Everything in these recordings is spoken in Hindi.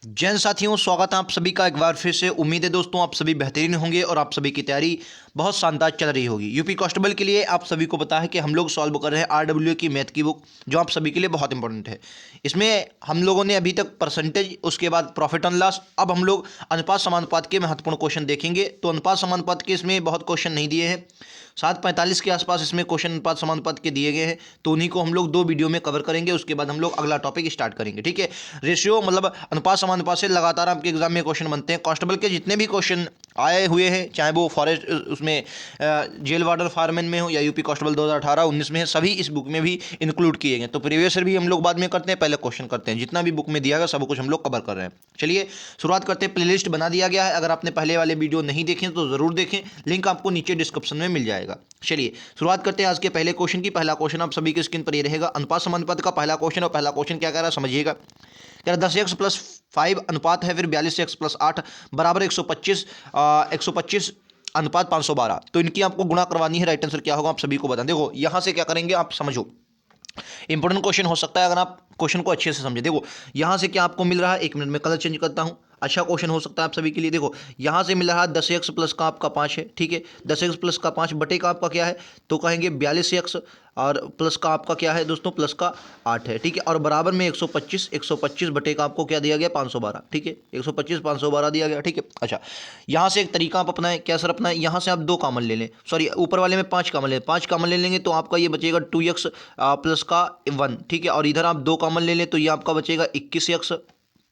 जैन साथियों, स्वागत है आप सभी का एक बार फिर से। उम्मीद है दोस्तों आप सभी बेहतरीन होंगे और आप सभी की तैयारी बहुत शानदार चल रही होगी। यूपी कांस्टेबल के लिए आप सभी को पता है कि हम लोग सॉल्व कर रहे हैं आरडब्ल्यू की मैथ की बुक, जो आप सभी के लिए बहुत इंपॉर्टेंट है। इसमें हम लोगों ने अभी तक परसेंटेज, उसके बाद प्रॉफिट एंड लॉस, अब हम लोग अनुपात समानुपात के महत्वपूर्ण क्वेश्चन देखेंगे। तो अनुपात समानुपात के इसमें बहुत क्वेश्चन नहीं दिए हैं, 7:45 के आसपास इसमें क्वेश्चन अनुपात समानुपात के दिए गए हैं, तो उन्हीं को हम लोग 2 वीडियो में कवर करेंगे। उसके बाद हम लोग अगला टॉपिक स्टार्ट करेंगे, ठीक है। रेशियो मतलब अनुपात समानुपात से लगातार आपके एग्जाम में क्वेश्चन बनते हैं। कांस्टेबल के जितने भी क्वेश्चन आए हुए हैं, चाहे वो फॉरेस्ट उसमें जेल वार्डन फायरमैन में हो या यूपी कांस्टेबल 2018-19 में है, सभी इस बुक में भी इंक्लूड किए गए। तो प्रीवियस ईयर भी हम लोग बाद में करते हैं, पहले क्वेश्चन करते हैं। जितना भी बुक में दिया गया सब कुछ हम लोग कवर कर रहे हैं। चलिए शुरुआत करते हैं। प्लेलिस्ट बना दिया गया है, अगर आपने पहले वाले वीडियो नहीं देखे तो ज़रूर देखें, लिंक आपको नीचे डिस्क्रिप्शन में मिल जाएगा। चलिए शुरुआत करते हैं आज के पहले क्वेश्चन की। पहला क्वेश्चन आप सभी की स्क्रीन पर ये रहेगा, अनुपात समानुपात का पहला क्वेश्चन। और पहला क्वेश्चन क्या कह रहा है समझिएगा। कह रहा 10x+5 अनुपात है, फिर 42x+8 बराबर 125 अनुपात 512। तो इनकी आपको गुणा करवानी है। राइट आंसर क्या होगा आप सभी को बताएं। देखो यहां से क्या करेंगे आप समझो, इंपॉर्टेंट क्वेश्चन हो सकता है अगर आप क्वेश्चन को अच्छे से समझे। देखो यहां से क्या आपको मिल रहा है, 1 मिनट में कलर चेंज करता हूं। अच्छा क्वेश्चन हो सकता है आप सभी के लिए। देखो यहां से मिल रहा है 10x प्लस का आपका 5 है, ठीक है। 10x प्लस का 5 बटे का आपका क्या है, तो कहेंगे 42x, और प्लस का आपका क्या है दोस्तों, प्लस का 8 है, ठीक है। और बराबर में 125 बटे का आपको क्या दिया गया, 512, ठीक है। 125 512 दिया गया, ठीक है। अच्छा यहाँ से एक तरीका आप अपनाएं। क्या सर अपनाएं, यहाँ से आप 2 कॉमन ले लें, सॉरी ऊपर वाले में 5 कॉमन ले, 5 कॉमन ले लेंगे तो आपका ये बचेगा 2x प्लस का 1, ठीक है। और इधर आप 2 कॉमन ले लें तो ये आपका बचेगा 21x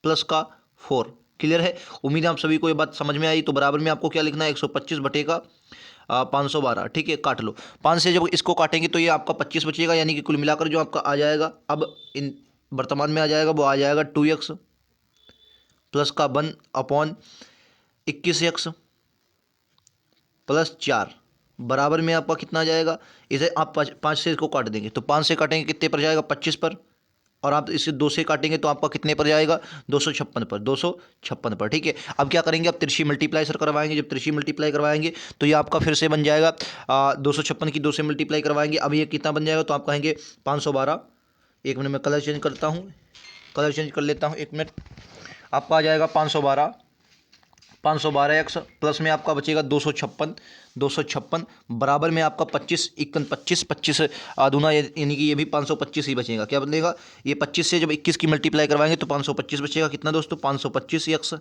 प्लस का 4। क्लियर है, उम्मीद है आप सभी को ये बात समझ में आई। तो बराबर में आपको क्या लिखना है, 125 बटे का 512, ठीक है। काट लो, 5 से जब इसको काटेंगे तो ये आपका 25 बचेगा, यानी कि कुल मिलाकर जो आपका आ जाएगा अब इन वर्तमान में आ जाएगा, वो आ जाएगा 2x प्लस का 1/21x प्लस 4 बराबर में आपका कितना आ जाएगा। इसे आप 5 से इसको काट देंगे तो 5 से काटेंगे कितने पर जाएगा, 25 पर। और आप इसे 2 से काटेंगे तो आपका कितने पर जाएगा, 256 पर, 256 पर, ठीक है। अब क्या करेंगे, अब तिरछी मल्टीप्लाई सर करवाएंगे। जब तिरछी मल्टीप्लाई करवाएंगे तो ये आपका फिर से बन जाएगा 256 की 2 से मल्टीप्लाई करवाएंगे। अब ये कितना बन जाएगा, तो आप कहेंगे 512। 1 मिनट में कलर चेंज करता हूँ, कलर चेंज कर लेता हूँ, 1 मिनट। आपका आ जाएगा 512x प्लस में आपका बचेगा 256 बराबर में आपका 25 51 25 25 दूना, यानी कि ये भी 525 ही बचेगा। क्या बनेगा, ये 25 से जब 21 की मल्टीप्लाई करवाएंगे तो 525 बचेगा। कितना दोस्तों, 525x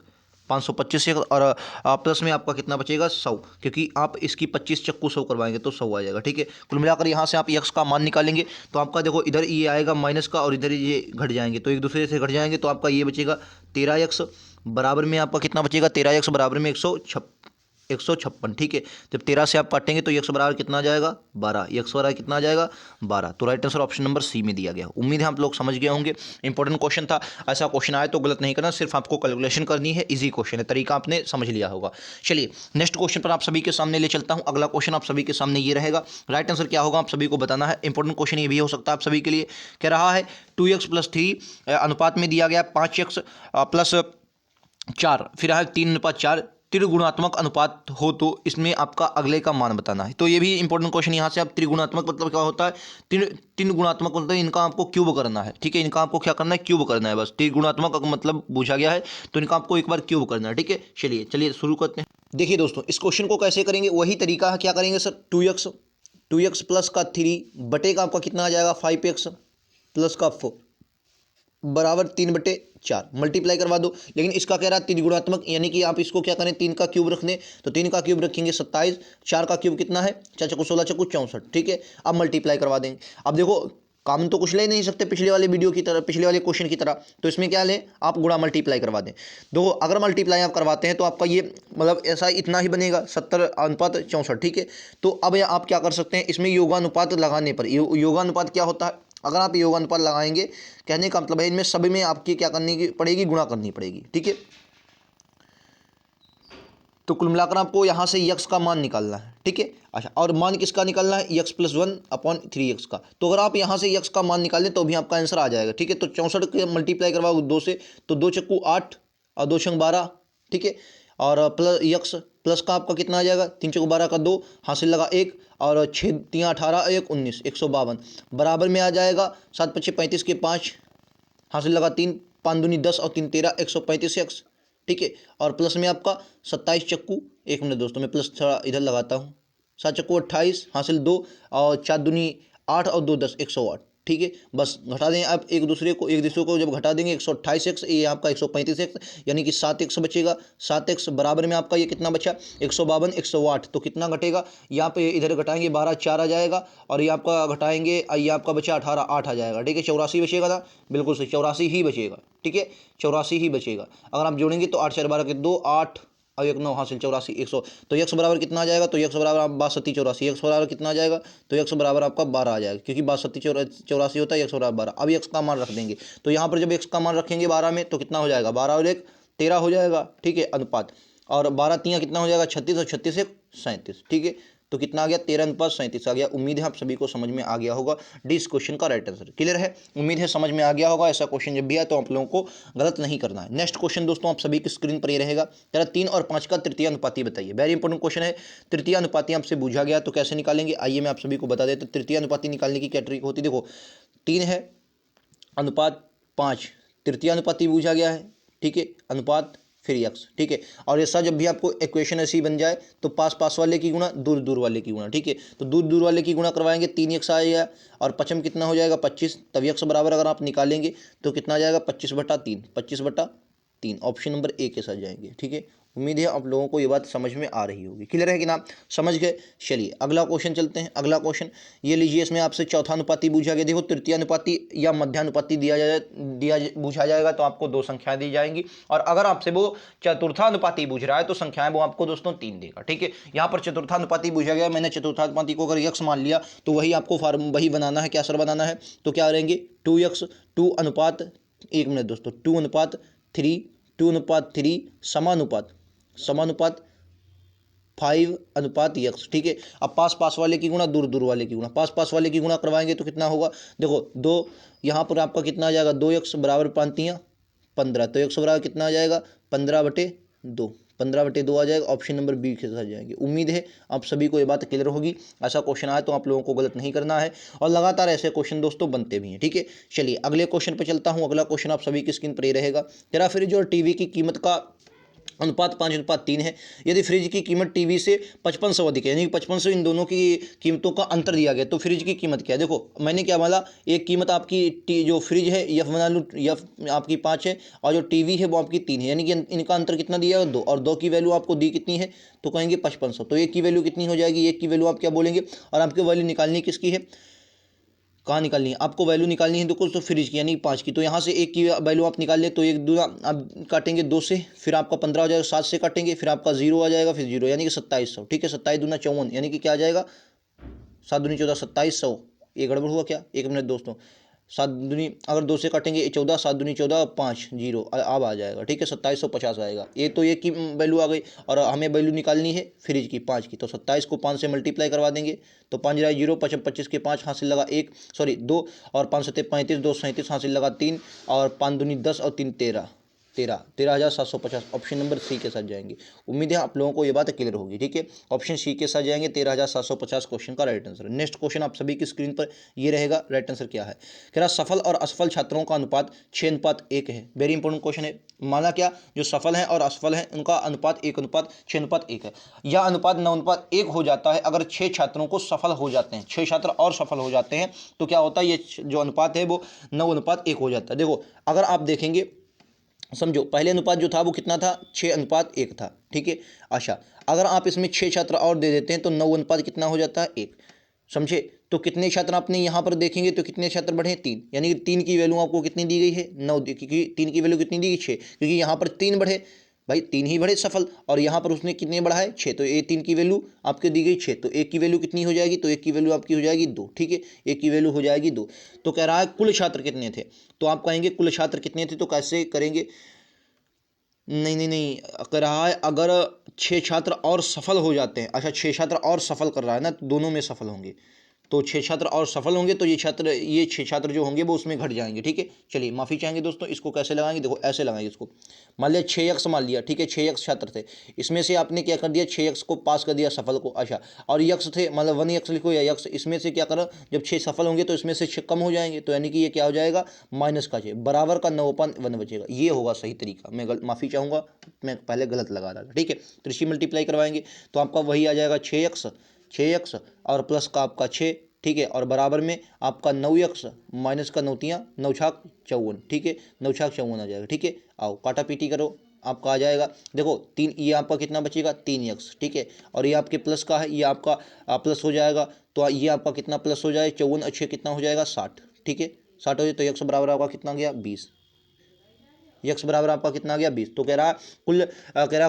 और प्लस में आपका कितना बचेगा, 100, क्योंकि आप इसकी 25 चक्कू 100 करवाएंगे तो 100 आ जाएगा, ठीक है। कुल मिलाकर यहाँ से आप x का मान निकालेंगे तो आपका देखो इधर ये आएगा माइनस का और इधर ये घट जाएंगे, तो एक दूसरे से घट जाएंगे तो आपका ये बचेगा 13x बराबर में आपका कितना बचेगा, 13x बराबर में 156, ठीक है। जब 13 से आप काटेंगे तो x बराबर कितना आ जाएगा, 12। x बराबर कितना आ जाएगा, 12। तो right answer option number C में दिया गया। उम्मीद है आप लोग समझ गए होंगे, इंपॉर्टेंट क्वेश्चन था। ऐसा क्वेश्चन आए तो गलत नहीं करना, सिर्फ आपको कैलकुलेशन करनी है। इजी क्वेश्चन है, तरीका आपने समझ लिया होगा। चलिए नेक्स्ट क्वेश्चन पर आप सभी के सामने ले चलता हूँ। अगला क्वेश्चन आप सभी के सामने ये रहेगा, राइट आंसर क्या होगा आप सभी को बताना है। इंपॉर्टेंट क्वेश्चन ये भी हो सकता है आप सभी के लिए। कह रहा है 2x + 3 अनुपात में दिया गया 5x + 4, फिर है 3:4 त्रिगुणात्मक अनुपात हो तो इसमें आपका अगले का मान बताना है। तो ये भी इंपॉर्टेंट क्वेश्चन। यहाँ से आप त्रिगुणात्मक मतलब क्या होता है, तीन गुणात्मक मतलब इनका आपको क्यूब करना है, ठीक है। इनका आपको क्या करना है, क्यूब करना है, बस। त्रिगुणात्मक का मतलब पूछा गया है तो इनका आपको एक बार क्यूब करना है, ठीक है। चलिए शुरू करते हैं। देखिए दोस्तों इस क्वेश्चन को कैसे करेंगे, वही तरीका है। क्या करेंगे सर, 2x प्लस का 3 बटे का आपका कितना आ जाएगा, 5x प्लस का 4 बराबर 3/4 मल्टीप्लाई करवा दो। लेकिन इसका कह रहा है त्रिगुणात्मक, यानी कि आप इसको क्या करें, 3 का क्यूब रखने, तो 3 का क्यूब रखेंगे 27, 4 का क्यूब कितना है, 4 चक्कू 16 चक्कू 64, ठीक है। अब मल्टीप्लाई करवा देंगे। अब देखो काम तो कुछ ले नहीं सकते पिछले वाले वीडियो की तरह, पिछले वाले क्वेश्चन की तरह, तो इसमें क्या लें, आप गुणा मल्टीप्लाई करवा दें। देखो अगर मल्टीप्लाई आप करवाते हैं तो आपका ये मतलब ऐसा इतना ही बनेगा, 70:64, ठीक है। तो अब आप क्या कर सकते हैं, इसमें योगानुपात लगाने पर, योगानुपात क्या होता है, अगर आप योगानुपात लगाएंगे, कहने का मतलब है इनमें सभी में आपकी क्या करनी की पड़ेगी, गुणा करनी पड़ेगी, ठीक है। तो कुल मिलाकर आपको यहाँ से यक्स का मान निकालना है, ठीक है। अच्छा, और मान किसका निकालना है, x+1/3x का। तो अगर आप यहाँ से यक्स का मान निकाल लें तो भी आपका आंसर आ जाएगा, ठीक है। तो 64 के मल्टीप्लाई करवाओ 2 से, तो 2 चक्कू 8 और 2 छंग 12, ठीक है। और प्लस यक्स प्लस का आपका कितना आ जाएगा, 3 चक्कू 12 का 2, हासिल लगा 1, और 6 3 18 1 19 152 बराबर में आ जाएगा 7 × 5 = 35 के 5, हासिल लगा 3 5 दूनी 10 और 3 13 135x, ठीक है। और प्लस में आपका 27 चक्कू, 1 मिनट दोस्तों मैं प्लस थोड़ा इधर लगाता हूँ, 7 चक्कू 28 हासिल 2 और 4 दूनी 8 और 2 10 108, ठीक है। बस घटा दें आप एक दूसरे को जब घटा देंगे 128x, ये आपका 135x, यानी कि 7x बचेगा। 7x बराबर में आपका ये कितना बचा 152 108, तो कितना घटेगा यहाँ पे, इधर घटाएंगे 12 4 आ जाएगा, और ये आपका घटाएंगे ये आपका बचा 18 8 आ जाएगा, ठीक है। 84 बचेगा ना, बिल्कुल सही 84 ही बचेगा, ठीक है, 84 ही बचेगा। अगर आप जोड़ेंगे तो 8 4 12 के 2 8 और 1 9 हासिल 84 100, तो x बराबर कितना आ जाएगा, तो x बराबर आप 62 84, x बराबर कितना आ जाएगा, तो x बराबर आपका 12 आ जाएगा, क्योंकि 62 84 होता है, x बराबर 12। अब x का मान रख देंगे, तो यहाँ पर जब x का मान रखेंगे 12 में तो कितना हो जाएगा, 12 और 1 13 हो जाएगा, ठीक है, अनुपात। और 12 3 कितना हो जाएगा 36 और 36 1 37, ठीक है। तो कितना आ गया 13:37 आ गया। उम्मीद है आप सभी को समझ में आ गया होगा, डी इस क्वेश्चन का राइट आंसर। क्लियर है, उम्मीद है समझ में आ गया होगा। ऐसा क्वेश्चन जब भी आए तो आप लोगों को गलत नहीं करना है। नेक्स्ट क्वेश्चन दोस्तों आप सभी की स्क्रीन पर ये रहेगा, तेरा 3 और 5 का तृतीय अनुपाती बताइए। वेरी इंपॉर्टेंट क्वेश्चन है। तृतीय अनुपाती आपसे पूछा गया तो कैसे निकालेंगे, आइए मैं आप सभी को बता देता हूं। तृतीय अनुपाती निकालने की क्या ट्रिक होती है, देखो 3 है अनुपात 5, तृतीय अनुपाती पूछा गया है, ठीक है, अनुपात फिर x, ठीक है। और ऐसा जब भी आपको इक्वेशन ऐसी बन जाए तो पास पास वाले की गुणा दूर दूर वाले की गुणा, ठीक है। तो दूर दूर वाले की गुणा करवाएंगे 3x आएगा, और पचम कितना हो जाएगा 25, तब x बराबर अगर आप निकालेंगे तो कितना आ जाएगा 25/3, 25/3, ऑप्शन नंबर ए के साथ जाएंगे, ठीक है। उम्मीद है आप लोगों को ये बात समझ में आ रही होगी। क्लियर है कि ना, समझ गए। चलिए अगला क्वेश्चन चलते हैं। अगला क्वेश्चन ये लीजिए, इसमें आपसे चौथा अनुपाती पूछा गया। देखो तृतीय अनुपाती या मध्यानुपाती पूछा जाएगा तो आपको 2 संख्याएं दी जाएंगी, और अगर आपसे वो चतुर्थानुपाती पूछ रहा है तो संख्याएं वो आपको दोस्तों 3 देगा, ठीक है। यहाँ पर चतुर्थानुपाती पूछा गया, मैंने चतुर्थानुपाती को अगर x मान लिया तो वही आपको फार्म वही बनाना है, क्या सर बनाना है, तो क्या रहेंगे 2x 2 अनुपात 1 मिनट दोस्तों 2 अनुपात 3 2 अनुपात 3 समानुपात 5 अनुपात x, ठीक है। अब पास पास वाले की गुणा दूर दूर वाले की गुणा, पास पास वाले की गुणा करवाएंगे तो कितना होगा, देखो 2 यहाँ पर आपका कितना आ जाएगा 2x बराबर 5 15, तो x बराबर कितना आ जाएगा 15/2, 15/2 आ जाएगा, ऑप्शन नंबर बी के साथ जाएंगे। उम्मीद है आप सभी को ये बात क्लियर होगी। ऐसा क्वेश्चन आए तो आप लोगों को गलत नहीं करना है, और लगातार ऐसे क्वेश्चन दोस्तों बनते भी हैं, ठीक है। चलिए अगले क्वेश्चन पे चलता हूँ। अगला क्वेश्चन आप सभी की स्क्रीन पर ही रहेगा। तेरा फ्रिज और टीवी की कीमत का अनुपात 5:3 है। यदि फ्रिज की कीमत टीवी से 5500 अधिक है, यानी कि 5500 इन दोनों की कीमतों का अंतर दिया गया, तो फ्रिज की कीमत क्या है। देखो मैंने क्या बोला, एक कीमत आपकी जो फ्रिज है यफ बना लूँ, यफ आपकी 5 है, और जो टीवी है वो आपकी 3 है, यानी कि इनका अंतर कितना दिया है 2, और 2 की वैल्यू आपको दी कितनी है, तो कहेंगे 5500। तो एक की वैल्यू कितनी हो जाएगी, एक की वैल्यू आप क्या बोलेंगे, और आपकी वैल्यू निकालनी किसकी है, कहाँ निकालनी है, आपको वैल्यू निकालनी है देखो तो फ्रिज की यानी 5 की। तो यहाँ से एक की वैल्यू आप निकाल ले तो एक दूना आप काटेंगे 2 से, फिर आपका 15 हो जाएगा, 7 से काटेंगे फिर आपका 0 आ जाएगा, फिर 0 यानी कि 2700, ठीक है। 27 दूना 54, यानी कि क्या आ जाएगा 7 दूनी 14 2700। ये गड़बड़ हुआ क्या, 1 मिनट दोस्तों, 7 दूनी अगर 2 से काटेंगे 14, 7 दूनी 14 5 0 अब आ जाएगा, ठीक है 2750 आएगा। ये तो एक की वैल्यू आ गई, और हमें वैल्यू निकालनी है फ्रिज की 5 की, तो 27 को 5 से मल्टीप्लाई करवा देंगे, तो 5 0 5 25 के 5 हासिल लगा 1 सॉरी 2, और 5 7 35 2 37 हासिल लगा 3, और 5 दूनी 10 और 3 13 13,750, ऑप्शन नंबर सी के साथ जाएंगे। उम्मीद है आप लोगों को ये बात क्लियर होगी, ठीक है। ऑप्शन सी के साथ जाएंगे, 13,750 क्वेश्चन का राइट आंसर। नेक्स्ट क्वेश्चन आप सभी की स्क्रीन पर ये रहेगा, राइट आंसर क्या है। कह रहा सफल और असफल छात्रों का अनुपात 6:1 है। वेरी इंपॉर्टेंट क्वेश्चन है। माना क्या, जो सफल हैं और असफल हैं उनका अनुपात 1:6:1 है। यह अनुपात 9:1 हो जाता है अगर 6 छात्रों को सफल हो जाते हैं, 6 छात्र और सफल हो जाते हैं तो क्या होता है, ये जो अनुपात है वो 9:1 हो जाता है। देखो अगर आप देखेंगे, समझो पहले अनुपात जो था वो कितना था 6:1 था, ठीक है। अच्छा अगर आप इसमें 6 छात्र और दे देते हैं तो 9 कितना हो जाता है 1, समझे। तो कितने छात्र आपने यहाँ पर देखेंगे तो कितने छात्र बढ़े 3, यानी कि 3 की वैल्यू आपको कितनी दी गई है 9, क्योंकि 3 की वैल्यू कितनी दी गई 6, क्योंकि यहाँ पर 3 बढ़े भाई, 3 ही बढ़े सफल, और यहाँ पर उसने कितने बढ़ाए 6, तो ये 3 की वैल्यू आपके दी गई 6, तो एक की वैल्यू कितनी हो जाएगी, तो एक की वैल्यू आपकी हो जाएगी 2, ठीक है, एक की वैल्यू हो जाएगी 2। तो कह रहा है कुल छात्र कितने थे, तो आप कहेंगे कुल छात्र कितने थे, तो कैसे करेंगे, नहीं नहीं नहीं कह रहा है अगर 6 छात्र और सफल हो जाते हैं, अच्छा 6 छात्र और सफल कर रहा है ना, तो दोनों में सफल होंगे, तो 6 छात्र और सफल होंगे तो ये 6 छात्र जो होंगे वो उसमें घट जाएंगे। ठीक है, चलिए माफ़ी चाहेंगे दोस्तों। इसको कैसे लगाएंगे, देखो ऐसे लगाएंगे इसको। मान लिया 6x मान लिया, ठीक है 6x छात्र थे, इसमें से आपने क्या कर दिया 6x को पास कर दिया सफल को। अच्छा, और यक्स थे, मतलब 1x लिखो या यक्स, इसमें से क्या करो जब 6 सफल होंगे तो इसमें से 6 कम हो जाएंगे, तो यानी कि ये क्या हो जाएगा -6 बराबर का 9/1 बचेगा। ये होगा सही तरीका। मैं माफ़ी चाहूँगा, मैं पहले गलत लगा रहा था। ठीक है, तो इसी मल्टीप्लाई करवाएंगे तो आपका वही आ जाएगा 6x और प्लस का आपका 6, ठीक है, और बराबर में आपका 9x माइनस का 9 तियाँ 9 छाक 54, ठीक है 9 छाक 54 आ जाएगा। ठीक है, आओ काटा पीटी करो, आपका आ जाएगा देखो 3, ये आपका कितना बचेगा 3x, ठीक है, और ये आपके प्लस का है, ये आपका प्लस हो जाएगा, तो ये आपका कितना प्लस हो जाए 54 अच्छे कितना हो जाएगा 60, ठीक है 60 हो जाए, तो x बराबर आपका कितना गया 20, x बराबर आपका कितना आ गया 20। तो कह रहा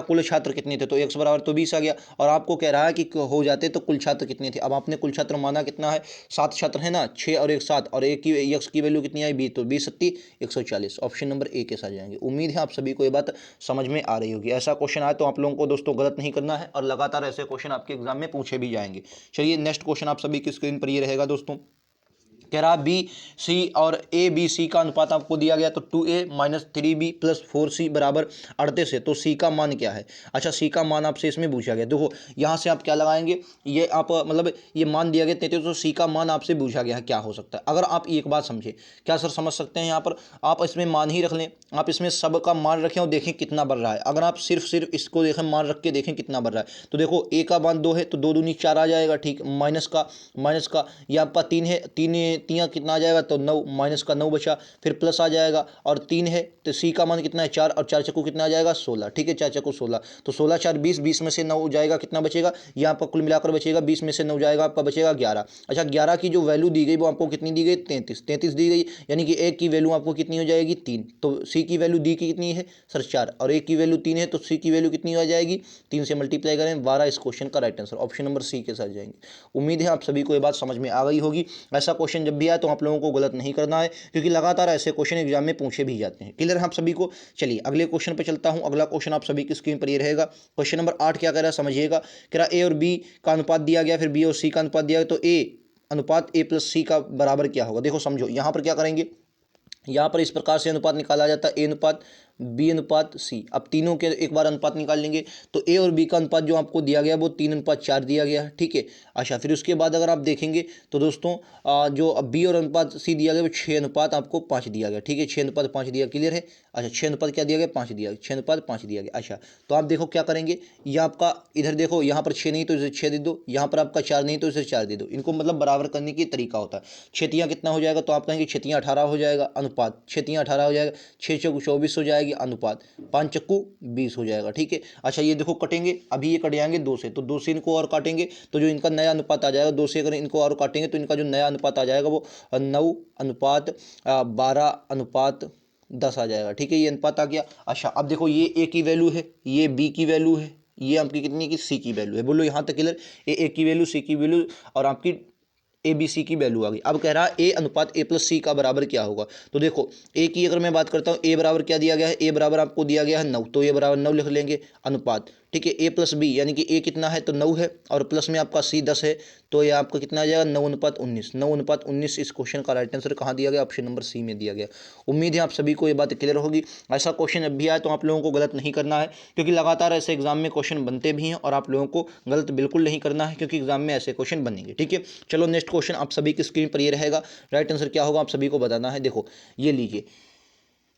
कुल छात्र कितने थे, तो x बराबर तो 20 आ गया, और आपको कह रहा है कि हो जाते तो कुल छात्र कितने थे। अब आपने कुल छात्र माना कितना है 7 छात्र है ना, 6 और 1 7, और एक की x की वैल्यू कितनी आई 20, तो 20 सत्ती 140, ऑप्शन नंबर ए के साथ जाएंगे। उम्मीद है आप सभी को ये बात समझ में आ रही होगी। ऐसा क्वेश्चन आए तो आप लोगों को दोस्तों गलत नहीं करना है, और लगातार ऐसे क्वेश्चन आपके एग्जाम में पूछे भी जाएंगे। चलिए नेक्स्ट क्वेश्चन आप सभी की स्क्रीन पर ये रहेगा दोस्तों। कह रहा बी सी और ए बी सी का अनुपात आपको दिया गया, तो 2a minus 3b plus 4c बराबर 38 है, तो सी का मान क्या है। अच्छा, सी का मान आपसे इसमें पूछा गया। देखो यहाँ से आप क्या लगाएंगे, ये आप मतलब ये मान दिया गया 33, तो सी का मान आपसे पूछा गया है क्या हो सकता है। अगर आप एक बात समझे, क्या सर समझ सकते हैं, यहाँ पर आप इसमें मान ही रख लें, आप इसमें सब का मान रखें और देखें कितना बढ़ रहा है। अगर आप सिर्फ इसको देखें, मान रख के देखें कितना बढ़ रहा है, तो देखो ए का मान 2 है तो 2 दूनी 4 आ जाएगा, ठीक, माइनस का ये आपका 3 है, 3 कितना आ जाएगा, तो 9, माइनस का 9 बचा, फिर प्लस आ जाएगा, और 3 है तो सी का मान कितना है 4, और 4 चक्कू कितना आ जाएगा 16, ठीक है 4 चक्कू 16, तो 16 4 20, 20 में से 9 जाएगा कितना बचेगा, ये आपका कुल मिलाकर बचेगा 20 में से 9 जाएगा आपका बचेगा 11। अच्छा, 11 की जो वैल्यू दी गई वो आपको कितनी दी गई 33 दी गई, यानी कि एक की वैल्यू आपको कितनी हो जाएगी 3, तो सी की वैल्यू दी की कितनी है सर 4, और एक की वैल्यू 3 है, तो सी की वैल्यू कितनी हो जाएगी 3 से मल्टीप्लाई करें 12, इस क्वेश्चन का right answer option number C के साथ जाएंगे। उम्मीद है आप सभी को ये बात समझ में आ गई होगी। ऐसा क्वेश्चन जब भी आए तो आप लोगों को गलत नहीं करना है, क्योंकि लगातार ऐसे क्वेश्चन एग्जाम में पूछे भी जाते हैं। क्लियर है आप सभी को। चलिए अगले क्वेश्चन पे चलता हूं। अगला क्वेश्चन आप सभी की स्क्रीन पर ये रहेगा। क्वेश्चन नंबर 8 क्या कह रहा है समझिएगा। कह रहा ए और बी का अनुपात दिया गया, फिर बी और सी का अनुपात दिया गया, तो ए अनुपात ए प्लस सी का बराबर क्या होगा। देखो समझो, यहाँ पर क्या करेंगे, यहाँ पर इस प्रकार से अनुपात निकाला जाता है, ए अनुपात बी अनुपात सी। अब तीनों के एक बार अनुपात निकाल लेंगे, तो ए और बी का अनुपात जो आपको दिया गया वो 3:4 दिया गया है, ठीक है। अच्छा, फिर उसके बाद अगर आप देखेंगे तो दोस्तों जो अब बी और अनुपात सी दिया गया वो 6:5 आपको 5 दिया गया, ठीक है 6:5 दिया। क्लियर है। अच्छा, 6 क्या दिया गया 5 दिया गया, 6:5 दिया गया। अच्छा, तो आप देखो क्या करेंगे, ये आपका इधर देखो, यहाँ पर 6 नहीं तो इधर 6 दे दो, यहाँ पर आपका 4 नहीं तो इधर 4 दे दो। इनको मतलब बराबर करने की तरीका होता है। 6 कितना हो जाएगा, तो आप कहेंगे 6 18 हो जाएगा अनुपात, 6 18 हो जाएगा, 6 चौको 24 हो जाएगी अनुपात, 5 चक्कू 20 हो जाएगा, ठीक है। अच्छा, ये देखो कटेंगे, अभी ये कट जाएंगे 2 से, तो 2 से इनको और काटेंगे तो जो इनका नया अनुपात आ जाएगा, 2 से अगर इनको और काटेंगे तो इनका जो नया अनुपात आ जाएगा वो 9:12:10 आ जाएगा, ठीक है। ये अनुपात आ गया। अच्छा, अब देखो ये ए की वैल्यू है, ये बी की वैल्यू है, ये आपकी कितनी की सी की वैल्यू है। बोलो यहाँ तक क्लियर। ए की वैल्यू, सी की वैल्यू और आपकी ए बी सी की वैल्यू आ गई। अब कह रहा है ए अनुपात ए प्लस सी का बराबर क्या होगा। तो देखो ए की अगर मैं बात करता हूँ, ए बराबर क्या दिया गया है, ए बराबर आपको दिया गया है 9, तो ए बराबर 9 लिख लेंगे अनुपात, ठीक है। ए प्लस बी यानी कि ए कितना है तो 9 है, और प्लस में आपका सी 10 है, तो ये आपका कितना आ जाएगा 9:19, 9:19। इस क्वेश्चन का राइट आंसर कहाँ दिया गया, ऑप्शन नंबर सी में दिया गया। उम्मीद है आप सभी को ये बात क्लियर होगी। ऐसा क्वेश्चन जब भी आए तो आप लोगों को गलत नहीं करना है, क्योंकि लगातार ऐसे एग्जाम में क्वेश्चन बनते भी हैं, और आप लोगों को गलत बिल्कुल नहीं करना है, क्योंकि एग्जाम में ऐसे क्वेश्चन बनेंगे, ठीक है। चलो नेक्स्ट क्वेश्चन आप सभी की स्क्रीन पर ये रहेगा। राइट आंसर क्या होगा आप सभी को बताना है। देखो ये लीजिए,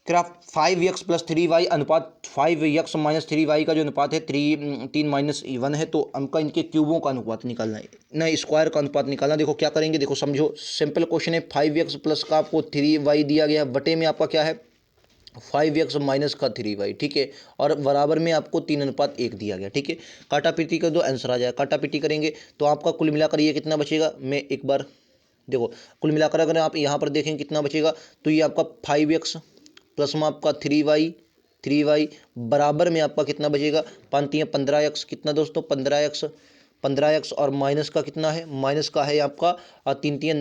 फिर आप 5x प्लस 3y अनुपात 5x माइनस 3y का जो अनुपात है 3 - 1 है, तो हमका इनके क्यूबों का अनुपात निकालना है ना, स्क्वायर का अनुपात निकालना। देखो क्या करेंगे, देखो समझो, सिंपल क्वेश्चन है। 5x प्लस का आपको 3y दिया गया, बटे में आपका क्या है 5x माइनस का 3y, ठीक है, और बराबर में आपको 3:1 दिया गया, ठीक है। काटा पीटी कर दो, आंसर आ जाएगा। काटा पीटी करेंगे तो आपका कुल मिलाकर ये कितना बचेगा, मैं एक बार देखो कुल मिलाकर अगर आप यहाँ पर देखें कितना बचेगा, तो ये आपका 5x प्लस में आपका 3y बराबर में आपका कितना बचेगा 5×3 = 15x, कितना दोस्तों 15x और माइनस का कितना है, माइनस का है आपका 3×3 =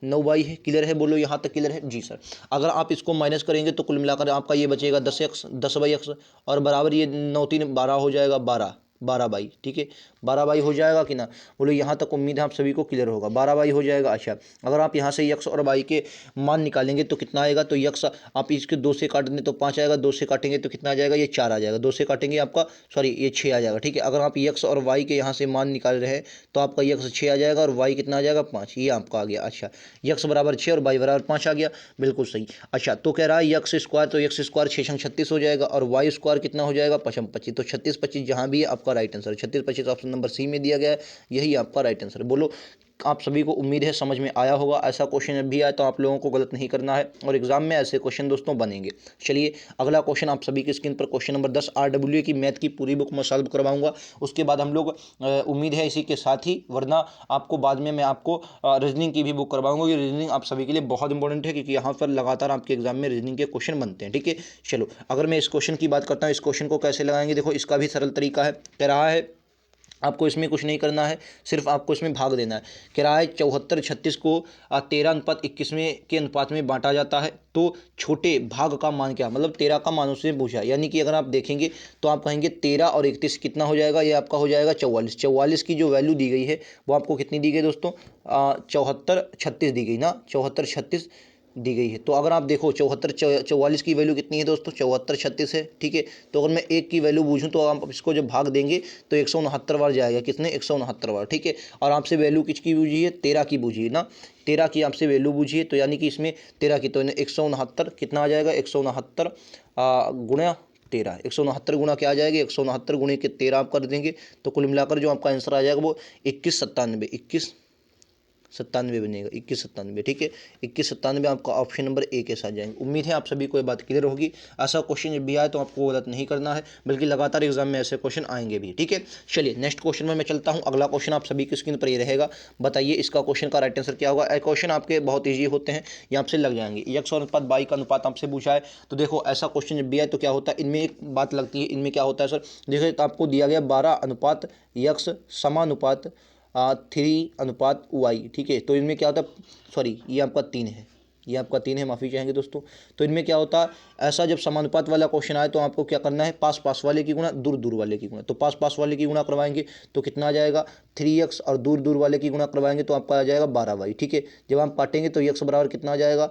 9y है। क्लियर है, बोलो यहाँ तक क्लियर है जी सर। अगर आप इसको माइनस करेंगे तो कुल मिलाकर आपका ये बचेगा 10x 10/x, और बराबर ये 9×3 = 12 हो जाएगा 12, 12/22, ठीक है। 12/22 हो जाएगा कि ना, बोलो यहाँ तक उम्मीद है आप सभी को क्लियर होगा। 12/22 हो जाएगा। अच्छा, अगर आप यहाँ से यक्स और वाई के मान निकालेंगे तो कितना आएगा, तो यक्स आप इसके 2 से काट देंगे तो 5 आएगा, 2 से काटेंगे तो कितना आ जाएगा, ये 4 आ जाएगा, 2 से काटेंगे आपका सॉरी ये 6 आ जाएगा, ठीक है। अगर आप यक्स और वाई के यहाँ से मान निकाल रहे हैं तो आपका यक्स 6 आ जाएगा और वाई कितना आ जाएगा, 5, ये आपका आ गया। अच्छा, यक्स बराबर 6 और वाई बराबर 5 आ गया, बिल्कुल सही। अच्छा, तो कह रहा है यक्स स्क्वायर, तो यक्स स्क्वायर 6 36 हो जाएगा और वाई स्क्वायर कितना हो जाएगा, 5 25, तो 36 25 जहाँ भी है आपका right answer 36 25 option number C में दिया गया है, यही आपका राइट आंसर। बोलो आप सभी को उम्मीद है समझ में आया होगा। ऐसा क्वेश्चन भी आए तो आप लोगों को गलत नहीं करना है और एग्जाम में ऐसे क्वेश्चन दोस्तों बनेंगे। चलिए अगला क्वेश्चन आप सभी की स्क्रीन पर क्वेश्चन नंबर 10 RWA की मैथ की पूरी बुक मैं सॉल्व करवाऊंगा। उसके बाद हम लोग उम्मीद है इसी के साथ ही, वरना आपको बाद में मैं आपको रीजनिंग की भी बुक करवाऊंगा। ये रीजनिंग आप सभी के लिए बहुत इंपॉर्टेंट है क्योंकि यहाँ पर लगातार आपके एग्जाम में रीजनिंग के क्वेश्चन बनते हैं, ठीक है। चलो अगर मैं इस क्वेश्चन की बात करता हूँ, इस क्वेश्चन को कैसे लगाएंगे, देखो इसका भी सरल तरीका है। कह रहा है आपको इसमें कुछ नहीं करना है, सिर्फ आपको इसमें भाग देना है। किराए 74 36 को 13:21 के अनुपात में बांटा जाता है, तो छोटे भाग का मान क्या, मतलब 13 का मान उसने पूछा। यानी कि अगर आप देखेंगे तो आप कहेंगे 13 और 31 कितना हो जाएगा, ये आपका हो जाएगा 44। 44 की जो वैल्यू दी गई है वो आपको कितनी दी गई दोस्तों, 74 36 दी गई ना, 74 36 दी गई है। तो अगर आप देखो 44 की वैल्यू कितनी है दोस्तों, 74 36 है, ठीक है। तो अगर मैं एक की वैल्यू पूछूं तो आप इसको जब भाग देंगे तो 169 बार जाएगा, कितने, 169 बार, ठीक है। और आपसे वैल्यू किसकी पूछी है, 13 की पूछी है ना, 13 की आपसे वैल्यू पूछी है, तो यानी कि इसमें 13 की, तो 169 कितना आ जाएगा, 169 गुणा 13, 169 गुणा क्या आ जाएगा, 169 गुणे के 13 आप कर देंगे तो कुल मिलाकर जो आपका आंसर आ जाएगा वो 2197 बनेगा, 2197, ठीक है। 2197 आपका ऑप्शन नंबर ए के साथ जाएंगे। उम्मीद है आप सभी को ये बात क्लियर होगी। ऐसा क्वेश्चन जब भी आए तो आपको गलत नहीं करना है, बल्कि लगातार एग्जाम में ऐसे क्वेश्चन आएंगे भी, ठीक है। चलिए नेक्स्ट क्वेश्चन में मैं चलता हूँ। अगला क्वेश्चन आप सभी की स्क्रीन पर ये रहेगा, बताइए इसका क्वेश्चन का राइट आंसर क्या होगा। क्वेश्चन आपके बहुत ईजी होते हैं, ये आपसे लग जाएंगे। यक्स और अनुपात बाई का अनुपात आपसे पूछा है, तो देखो ऐसा क्वेश्चन जब भी आए तो क्या होता है, इनमें एक बात लगती है। इनमें क्या होता है सर, देखो तो आपको दिया गया 12:x समानुपात 3:y, ठीक है। तो इनमें क्या होता है, सॉरी ये आपका 3 है, ये आपका 3 है, माफ़ी चाहेंगे दोस्तों। तो इनमें क्या होता है, ऐसा जब समानुपात वाला क्वेश्चन आए तो आपको क्या करना है, पास पास वाले की गुणा दूर दूर वाले की गुणा। तो पास पास वाले की गुणा करवाएंगे तो कितना आ जाएगा 3x, और दूर दूर वाले की गुणा करवाएंगे तो आपका आ जाएगा 12y, ठीक है। जब हम काटेंगे तो x बराबर कितना आ जाएगा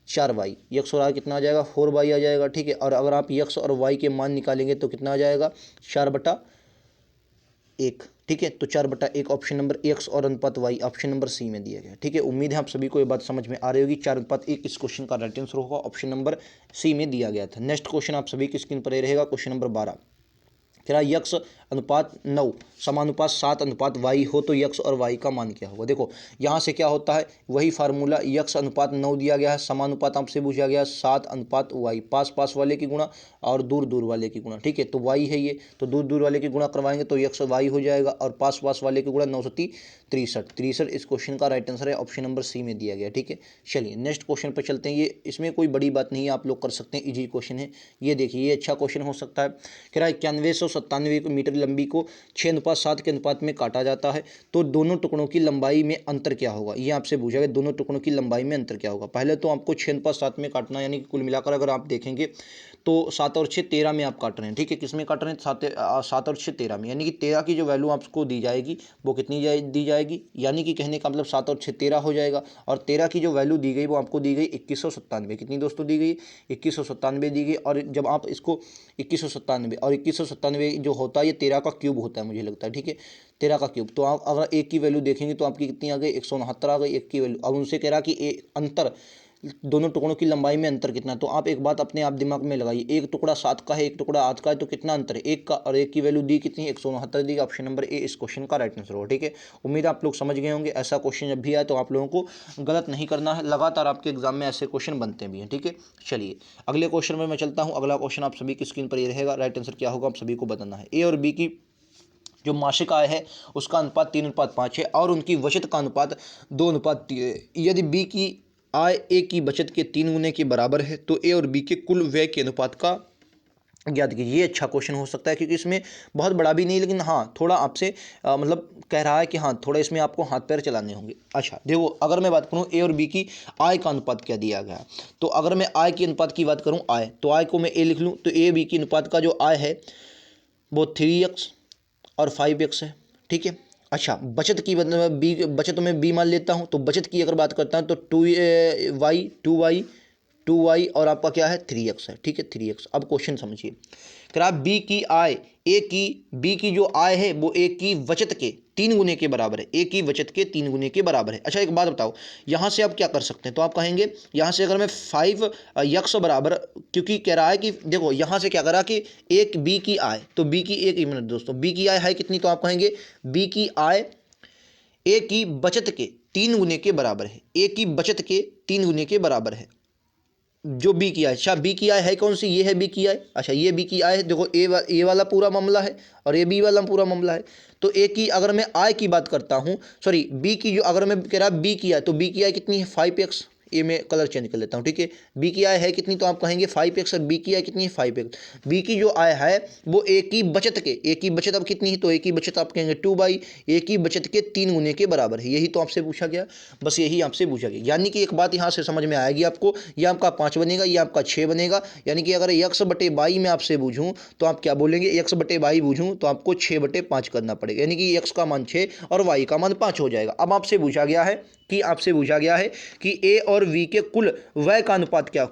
4y, यक्स और कितना आ जाएगा 4y आ जाएगा, ठीक है। और अगर आप यक्स और y के मान निकालेंगे तो कितना आ जाएगा 4/1, ठीक है। तो 4/1 ऑप्शन नंबर एक्स और अनुपात वाई ऑप्शन नंबर सी में दिया गया, ठीक है। उम्मीद है आप सभी को ये बात समझ में आ रही होगी। 4:1 इस क्वेश्चन का राइट आंसर होगा, ऑप्शन नंबर सी में दिया गया था। नेक्स्ट क्वेश्चन आप सभी की स्क्रीन पर रहेगा, क्वेश्चन नंबर 12। क्या यक्स अनुपात 9 समानुपात 7:y हो तो यक्स और वाई का मान क्या होगा। देखो यहाँ से क्या होता है, वही फार्मूला, यक्स अनुपात 9 दिया गया है, समानुपात आपसे पूछा गया 7:y, पास पास वाले की गुणा और दूर दूर वाले की गुणा, ठीक है। तो y है ये, तो दूर दूर वाले की गुणा करवाएंगे तो यक्स वाई हो जाएगा, और पास पास वाले की गुणा 963 इस क्वेश्चन का राइट आंसर है, ऑप्शन नंबर सी में दिया गया, ठीक है। चलिए नेक्स्ट क्वेश्चन पर चलते हैं। ये इसमें कोई बड़ी बात नहीं है, आप लोग कर सकते हैं, इजी क्वेश्चन है। ये देखिए ये अच्छा क्वेश्चन हो सकता है। कह रहा है 9197 मीटर लंबी को 6:7 के अनुपात में काटा जाता है, तो दोनों टुकड़ों की लंबाई में अंतर क्या होगा। ये आपसे पूछा गया, दोनों टुकड़ों की लंबाई में अंतर क्या होगा। पहले तो आपको 6:7 में काटना, यानी कि कुल मिलाकर अगर आप देखेंगे तो 7 और 6 13 में आप काट रहे हैं, ठीक है। किस में काट रहे हैं, 7 और 6 13 में, यानी कि 13 की जो वैल्यू आपको दी जाएगी वो कितनी दी जाएगी, यानी कि कहने का मतलब 7 और 6 13 हो जाएगा। और 13 की जो वैल्यू दी गई वो आपको दी गई 2197, कितनी दोस्तों दी गई 2197 दी गई। और जब आप इसको 2197 और 2197 जो होता है ये 13 का क्यूब होता है मुझे लगता है, ठीक है, 13 का क्यूब। तो आप अगर एक की वैल्यू देखेंगे तो आपकी कितनी आ गई 169 आ गई एक की वैल्यू। अब उनसे कह रहा कि अंतर दोनों टुकड़ों की लंबाई में अंतर कितना। तो आप एक बात अपने आप दिमाग में लगाइए, एक टुकड़ा 7 का है, एक टुकड़ा 8 का है, तो कितना अंतर है एक का, और एक की वैल्यू दी कितनी 169 दी। ऑप्शन नंबर ए इस क्वेश्चन का राइट आंसर होगा, ठीक है। उम्मीद आप लोग समझ गए होंगे। ऐसा क्वेश्चन जब भी आए तो आप लोगों को गलत नहीं करना है, लगातार आपके एग्जाम में ऐसे क्वेश्चन बनते भी हैं, ठीक है। चलिए अगले क्वेश्चन में मैं चलता हूँ। अगला क्वेश्चन आप सभी की स्क्रीन पर ये रहेगा, राइट आंसर क्या होगा आप सभी को बताना है। ए और बी की जो मासिक आय है उसका अनुपात 3:5 है और उनकी बचत का अनुपात 2:3 है। यदि बी की आय ए की बचत के 3 गुने के बराबर है तो ए और बी के कुल व्यय के अनुपात का ज्ञात कीजिए। ये अच्छा क्वेश्चन हो सकता है क्योंकि इसमें बहुत बड़ा भी नहीं, लेकिन हाँ थोड़ा आपसे मतलब कह रहा है कि हाँ थोड़ा इसमें आपको हाथ पैर चलाने होंगे। अच्छा देखो अगर मैं बात करूँ ए और बी की आय का अनुपात क्या दिया गया है, तो अगर मैं आय के अनुपात की बात करूँ, आय तो आय को मैं ए लिख लूँ, तो ए बी की अनुपात का जो आय है वो 3x और 5x है, ठीक है। अच्छा, बचत की बी, बचत में बी मान लेता हूँ, तो बचत की अगर बात करता हूँ तो 2y और आपका क्या है 3x है, ठीक है 3x। अब क्वेश्चन समझिए, अगर आप बी की आय बी की जो आय है वो ए की बचत के 3 गुने के बराबर है, ए की बचत के 3 गुने के बराबर है। अच्छा एक बात बताओ, यहाँ से आप क्या कर सकते हैं, तो आप कहेंगे यहाँ से अगर मैं 5x बराबर, क्योंकि कह रहा है कि देखो यहाँ से क्या करा कि एक बी की आय, तो बी की एक मिनट दोस्तों, बी की आय है कितनी, तो आप कहेंगे बी की आय ए की बचत के 3 गुने के बराबर है, ए की बचत के 3 गुने के बराबर है जो बी की आय। अच्छा बी की आय है कौन सी, ये है बी की आय। अच्छा ये बी की आय है, देखो ए वाला पूरा मामला है और ए बी वाला पूरा मामला है। तो ए की अगर मैं आय की बात करता हूँ, सॉरी बी की जो अगर मैं कह रहा बी की आय, तो बी की आय कितनी है 5x, ए में कलर चेंज कर लेता हूँ, ठीक है। बी की आय है कितनी, तो आप कहेंगे 5x, और बी की आय कितनी है 5x। बी की जो आय है वो ए की बचत के, ए की बचत अब कितनी है, तो ए की बचत आप कहेंगे 2 ए की बचत के 3 गुने के बराबर है। यही तो आपसे पूछा गया, बस यही आपसे पूछा गया। यानी कि एक बात यहाँ से समझ में आएगी आपको, ये आपका 5 बनेगा, ये आपका 6 बनेगा। यानी कि अगर x/22 में आपसे पूछूं तो आप क्या बोलेंगे, x/22 पूछूं तो आपको 6/5 करना पड़ेगा, यानी कि x का मान 6 और y का मान 5 हो जाएगा। अब आपसे पूछा गया है कि ए और v के कुल व्यय का अनुपात क्या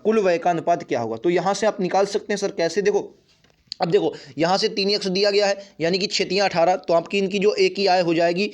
होगा। तो यहाँ से आप निकाल सकते हैं सर कैसे, देखो अब देखो यहाँ से 3x दिया गया है, यानी कि 6 तियाँ 18, तो आपकी इनकी जो ए की आय हो जाएगी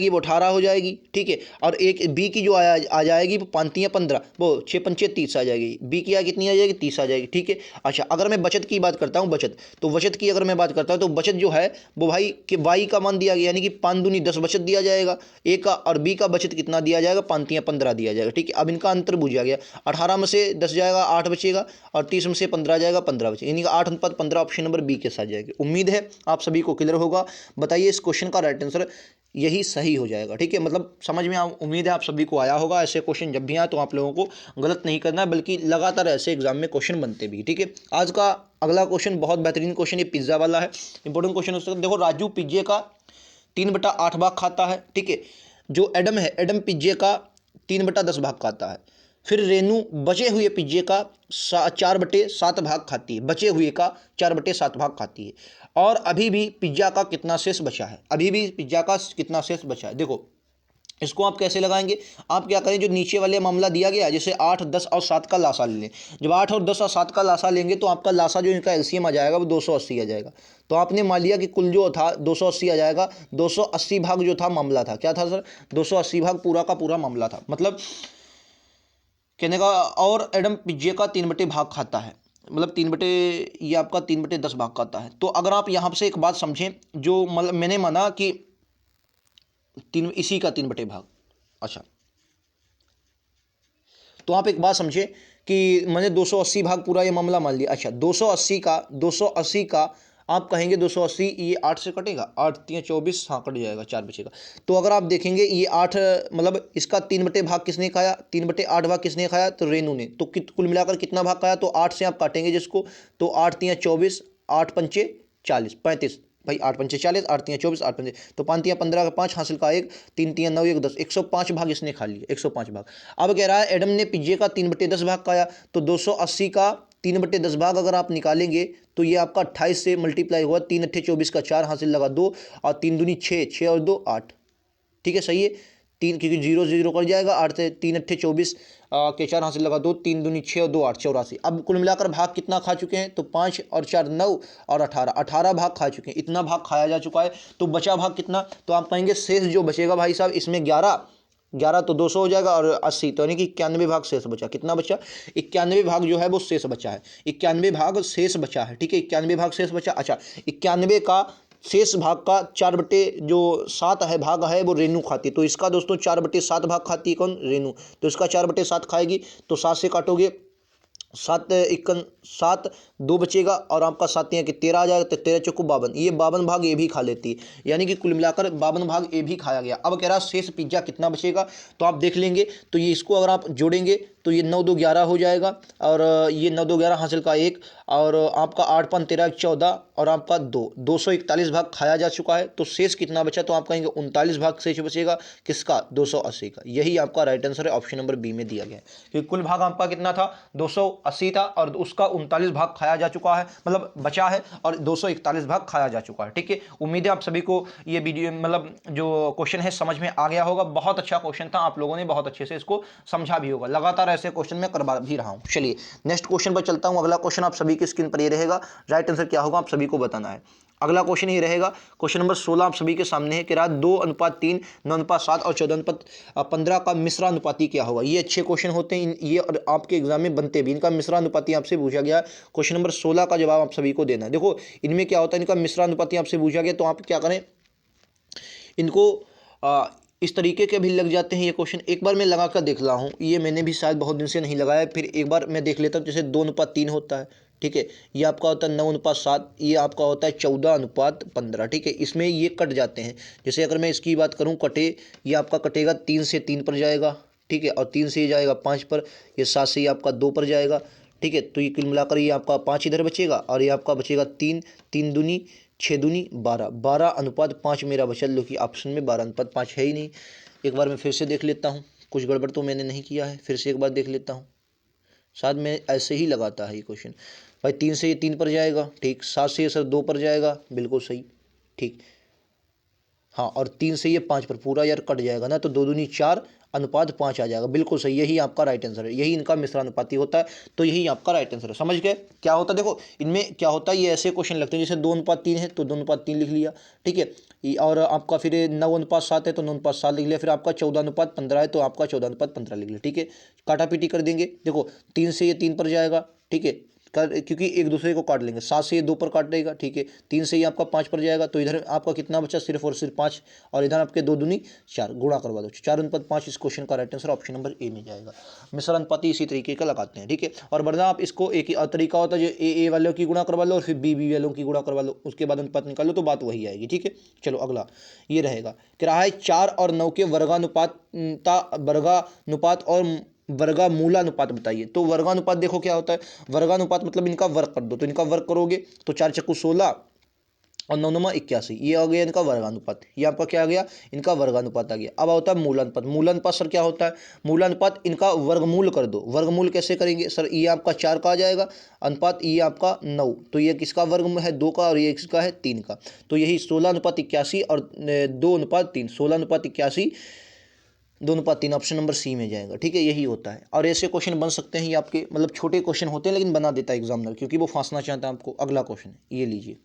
वो 18 हो जाएगी, ठीक है। और एक बी की जो आय आ जाएगी वो 5 तियाँ 15, वो 6 पंचे 30 आ जाएगी। बी की आय कितनी आ जाएगी 30 आ जाएगी, ठीक है। अच्छा अगर मैं बचत की बात करता हूँ, बचत की अगर मैं बात करता हूँ तो बचत जो है वो भाई कि वाई का मान दिया गया, यानी कि 5 दूनी 10 बचत दिया जाएगा ए का, और बी का बचत कितना दिया जाएगा 5 तियाँ 15 दिया जाएगा, ठीक है। अब इनका अंतर पूछा गया, 18 में से 10 जाएगा 8 बचेगा, और 30 में से 15 जाएगा 15 बचेगा, यानी कि 8/15 ऑप्शन नंबर बी के साथ जाएगी। उम्मीद है आप सभी को क्लियर होगा। बताइए इस क्वेश्चन का राइट आंसर यही सही हो जाएगा, ठीक है। मतलब समझ में उम्मीद है आप सभी को आया होगा। ऐसे क्वेश्चन जब भी आए तो आप लोगों को गलत नहीं करना है, बल्कि लगातार ऐसे एग्जाम में क्वेश्चन बनते भी, ठीक है। आज का अगला क्वेश्चन बहुत बेहतरीन क्वेश्चन, ये पिज्ज़ा वाला है, इंपॉर्टेंट क्वेश्चन हो सकता है। देखो राजू पिज्जे का 3/8 भाग खाता है, ठीक है। जो एडम पिज्जे का 3/10 भाग खाता है। फिर रेनू बचे हुए पिज्जे का 4/7 भाग खाती है, बचे हुए का 4/7 भाग खाती है। और अभी भी पिज्जा का कितना शेष बचा है, देखो इसको आप कैसे लगाएंगे, आप क्या करें, जो नीचे वाले मामला दिया गया है, जैसे 8, 10 और 7 का लासा ले लें। जब 8 और 10 और 7 का लासा लेंगे तो आपका लासा जो इनका एलसीएम आ जाएगा वो 280 आ जाएगा। तो आपने मान लिया कि कुल जो था 280 आ जाएगा। 280 भाग जो था मामला था, क्या था सर, 280 भाग पूरा का पूरा मामला था। मतलब कहने का, और एडम पिज्जे का 3 भाग खाता है, मतलब ये आपका 3/10 भाग खाता है। तो अगर आप यहाँ से एक बात समझें, जो मतलब मैंने माना कि इसी का 3/भाग। अच्छा तो आप एक बात समझे कि मैंने 280 भाग पूरा ये मामला मान लिया। अच्छा 280 का आप कहेंगे 280, ये 8 से कटेगा, 8 3 24, हाँ कट जाएगा, 4 बचेगा। तो अगर आप देखेंगे ये 8, मतलब इसका 3/भाग किसने खाया, 3/8 भाग किसने खाया, तो रेनू ने। तो कुल मिलाकर कितना भाग खाया, तो 8 से आप काटेंगे जिसको, तो 8 3 24, 8 पंचे 40, 35 भाई, 8 पंचे 40, 8 3 24, 8 पंचे, तो 5 3 15 का 5 हासिल का 1, 3 3 9 1 10, 105 भाग इसने खा लिए, 105 भाग। अब कह रहा है एडम ने पिज्जे का 3/10 भाग खाया, तो 280 का 3/10 भाग अगर आप निकालेंगे तो ये आपका 28 से मल्टीप्लाई हुआ, 3 8 24 का 4 हासिल लगा 2, और 3 दूनी 6, 6 और 2 8, ठीक है सही है। 3 क्योंकि 0 0 कर जाएगा, 8 से 3 8 24 के 4 हासिल लगा 2, 3 दूनी 6 और 2 8, 84। अब कुल मिलाकर भाग कितना खा चुके हैं, तो 5 और 4 9 और 18 भाग खा चुके हैं। इतना भाग खाया जा चुका है, तो बचा भाग कितना, तो आप कहेंगे शेष जो बचेगा भाई साहब, इसमें 11 तो 200 हो जाएगा, और 80 तो यानी कि 91 भाग शेष बचा। कितना बचा, 91 भाग जो है वो शेष बचा है, 91 भाग शेष बचा है, ठीक है। 91 भाग शेष बचा। अच्छा 91 का शेष भाग का 4/7 है भाग है वो रेनू खाती है। तो इसका दोस्तों 4/7 भाग खाती है कौन, रेनू। तो इसका 4/7 खाएगी, तो 7 से काटोगे, 7 1 7, 2 बचेगा, और आपका 7 3 के 13 आ जाएगा, तो 13 चौको 52, ये 52 भाग ये भी खा लेती है, यानी कि कुल मिलाकर 52 भाग ये भी खाया गया। अब कह रहा शेष पिज्जा कितना बचेगा, तो आप देख लेंगे, तो ये इसको अगर आप जोड़ेंगे तो ये 9 2 11 हो जाएगा, और ये 9 2 11 हासिल का 1, और आपका 8 5 13 14, और आपका 241 भाग खाया जा चुका है। तो शेष कितना बचा, तो आप कहेंगे 39 भाग शेष बचेगा, किसका, 280 का। यही आपका राइट आंसर है, ऑप्शन नंबर बी में दिया गया है। क्योंकि कुल भाग आपका कितना था, 280 था, और उसका 39 भाग खाया जा चुका है, मतलब बचा है, और 241 भाग खाया जा चुका है। ठीक है, उम्मीद है आप सभी को ये वीडियो मतलब जो क्वेश्चन है समझ में आ गया होगा। बहुत अच्छा क्वेश्चन था, आप लोगों ने बहुत अच्छे से इसको समझा भी होगा। लगातार ऐसे क्वेश्चन मैं करवा भी रहा हूं। चलिए नेक्स्ट क्वेश्चन पर चलता हूं। अगला क्वेश्चन आप सभी की स्क्रीन पर ये रहेगा, राइट आंसर क्या होगा आप सभी को बताना है। अगला क्वेश्चन ये रहेगा, क्वेश्चन नंबर 16 आप सभी के सामने है कि 2:3, 9:7 और 14:15 का मिश्रानुपाती क्या होगा। ये अच्छे क्वेश्चन होते हैं, ये और आपके एग्जाम में बनते भी। इनका मिश्रानुपाती आपसे पूछा गया, क्वेश्चन नंबर 16 का जवाब आप सभी को देना है। देखो इनमें क्या होता है, इनका मिश्रानुपाती आपसे पूछा गया, तो आप क्या करें, इनको इस तरीके के भी लग जाते हैं ये क्वेश्चन। एक बार मैं लगा कर देख रहा हूँ, ये मैंने भी शायद बहुत दिन से नहीं लगाया, फिर एक बार मैं देख लेता हूँ। जैसे 2:3 होता है, ठीक है, ये आपका होता है 9:7, ये आपका होता है 14:15। ठीक है, इसमें ये कट जाते हैं। जैसे अगर मैं इसकी बात करूँ कटे, ये आपका कटेगा 3 से 3 पर जाएगा, ठीक है, और 3 से ये जाएगा 5 पर, ये 7 से ये आपका 2 पर जाएगा। ठीक है, तो ये कुल मिलाकर ये आपका 5 इधर बचेगा, और ये आपका बचेगा 3, 3 दूनी 6 दूनी 12, 12:5 मेरा बचा, जो कि ऑप्शन में 12:5 है ही नहीं। एक बार मैं फिर से देख लेता हूँ, कुछ गड़बड़ तो मैंने नहीं किया है, फिर से एक बार देख लेता हूँ। शायद मैं ऐसे ही लगाता है ये क्वेश्चन। भाई 3 से ये 3 पर जाएगा, ठीक, 7 से ये सर 2 पर जाएगा, बिल्कुल सही, ठीक, हाँ, और 3 से ये 5 पर पूरा यार कट जाएगा ना, तो 2 दूनी 4:5 आ जाएगा, बिल्कुल सही। यही आपका राइट आंसर है, यही इनका मिश्रानुपाती होता है, तो यही आपका राइट आंसर है। समझ गए क्या होता है। देखो इनमें क्या होता है, ये ऐसे क्वेश्चन लगते हैं, जैसे 2:3 है तो 2:3 लिख लिया, ठीक है, और आपका फिर 9:7 है तो 9:7 लिख लिया, फिर आपका 14:15 है तो आपका 14:15 लिख लिया। ठीक है, काटा पीटी कर देंगे। देखो 3 से ये 3 पर जाएगा, ठीक है, क्योंकि एक दूसरे को काट लेंगे। 7 से ये 2 पर काट देगा, ठीक है, 3 से ये आपका 5 पर जाएगा, तो इधर आपका कितना बचा, सिर्फ और सिर्फ 5, और इधर आपके 2 दूनी 4, गुणा करवा दो, 4:5। इस क्वेश्चन का right answer option number A में जाएगा। मिश्रानुपाती इसी तरीके का लगाते हैं, ठीक है। और वरना आप इसको एक ही तरीका होता है, जो ए वालों की गुणा करवा लो और फिर बी वालों की गुणा करवा लो, उसके बाद अनुपात निकालो, तो बात वही आएगी। ठीक है, चलो अगला ये रहेगा कि रहा है 4 और 9 के वर्गानुपात और वर्गमूलानुपात बताइए। तो वर्गानुपात देखो क्या होता है, वर्गानुपात मतलब इनका वर्ग कर दो, तो इनका वर्ग करोगे तो 4 चक्कू 16 और 9 9 81, ये आ गया इनका वर्गानुपात। ये आपका क्या आ गया, इनका वर्गानुपात आ गया। अब होता है मूलानुपात। मूलानुपात सर क्या होता है, मूलानुपात इनका वर्गमूल कर दो। वर्गमूल कैसे करेंगे सर, ये आपका 4 का आ जाएगा अनुपात, ये आपका 9, तो ये किसका वर्ग है, 2 का, और ये किसका है, 3 का। तो यही 16:81 और 2:3, 16:81, 2:3 ऑप्शन नंबर सी में जाएगा। ठीक है, यही होता है। और ऐसे क्वेश्चन बन सकते हैं, ये आपके मतलब छोटे क्वेश्चन होते हैं, लेकिन बना देता है एग्जामिनर, क्योंकि वो फांसना चाहता है आपको। अगला क्वेश्चन ये लीजिए।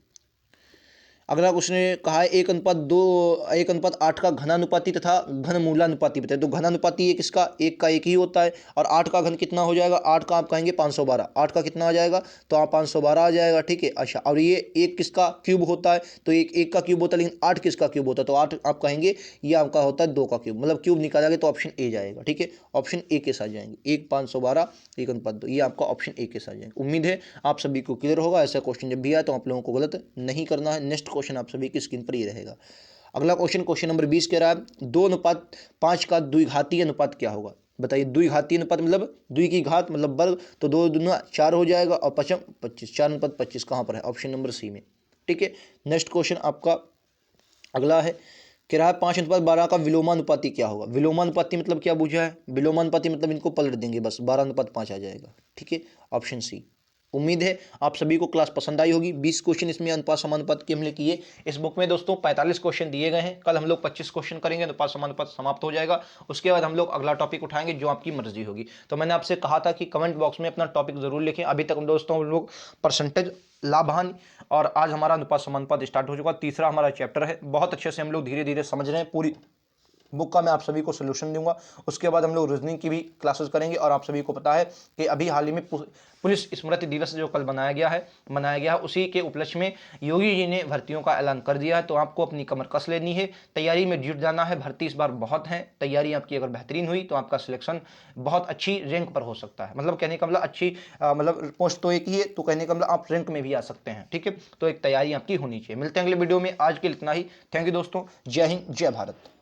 अगला क्वेश्चन ने कहा है 1:8 का घनानुपाती तथा घनमूलानुपाती बताइए। तो घनानुपाती एक इसका 1 का 1 ही होता है, और 8 का घन कितना हो जाएगा, 8 का आप कहेंगे 512, 8 का कितना आ जाएगा, तो आप 512 आ जाएगा। ठीक है, अच्छा, और ये 1 किसका क्यूब होता है, तो 1 का क्यूब होता है, लेकिन 8 किसका क्यूब होता है, तो 8 आप कहेंगे ये आपका होता है 2 का क्यूब, मतलब क्यूब निकाला गया, तो ऑप्शन ए जाएगा। ठीक है, ऑप्शन ए के साथ जाएंगे, 1 512 1:2, ये आपका ऑप्शन ए के साथ जाएंगे। उम्मीद है आप सभी को क्लियर होगा। ऐसा क्वेश्चन जब भी आए तो आप लोगों को गलत नहीं करना है। नेक्स्ट क्वेश्चन आप सभी की स्क्रीन पर ही रहेगा। अगला क्वेश्चन, क्वेश्चन नंबर 20 कह रहा है 2:5 का द्विघातीय अनुपात क्या होगा। बताइए, द्विघातीय अनुपात मतलब द्वि की घात मतलब वर्ग, तो 2 दूना 4 हो जाएगा, और 5 25, 4:25 कहाँ पर है, ऑप्शन नंबर सी में। ठीक है, नेक्स्ट क्वेश्चन आपका अगला है कि रहा है 5:12 का विलोमानुपाती क्या होगा। विलोमानुपाती मतलब क्या पूछा है, विलोमानुपाती मतलब इनको पलट देंगे बस, 12:5 आ जाएगा। ठीक है, ऑप्शन सी। उम्मीद है आप सभी को क्लास पसंद आई होगी। 20 क्वेश्चन इसमें अनुपात समानुपात के हमने किए। इस बुक में दोस्तों 45 क्वेश्चन दिए गए हैं। कल हम लोग 25 क्वेश्चन करेंगे, अनुपात समानुपात समाप्त हो जाएगा। उसके बाद हम लोग अगला टॉपिक उठाएंगे, जो आपकी मर्जी होगी। तो मैंने आपसे कहा था कि कमेंट बॉक्स में अपना टॉपिक जरूर लिखें। अभी तक दोस्तों हम लोग परसेंटेज, लाभ हानि, और आज हमारा अनुपात समानुपात स्टार्ट हो चुका। तीसरा हमारा चैप्टर है, बहुत अच्छे से हम लोग धीरे धीरे समझ रहे हैं। पूरी बुक का मैं आप सभी को सोल्यूशन दूंगा। उसके बाद हम लोग रीजनिंग की भी क्लासेस करेंगे। और आप सभी को पता है कि अभी हाल ही में पुलिस स्मृति दिवस जो कल मनाया गया है, उसी के उपलक्ष्य में योगी जी ने भर्तियों का ऐलान कर दिया है। तो आपको अपनी कमर कस लेनी है, तैयारी में जुट जाना है। भर्ती इस बार बहुत है, तैयारी आपकी अगर बेहतरीन हुई तो आपका सिलेक्शन बहुत अच्छी रैंक पर हो सकता है। मतलब कहने का मतलब अच्छी मतलब पोस्ट तो एक ही है, तो कहने का मतलब आप रैंक में भी आ सकते हैं। ठीक है, तो एक तैयारी आपकी होनी चाहिए। मिलते हैं अगले वीडियो में, आज के लिए इतना ही। थैंक यू दोस्तों, जय हिंद, जय भारत।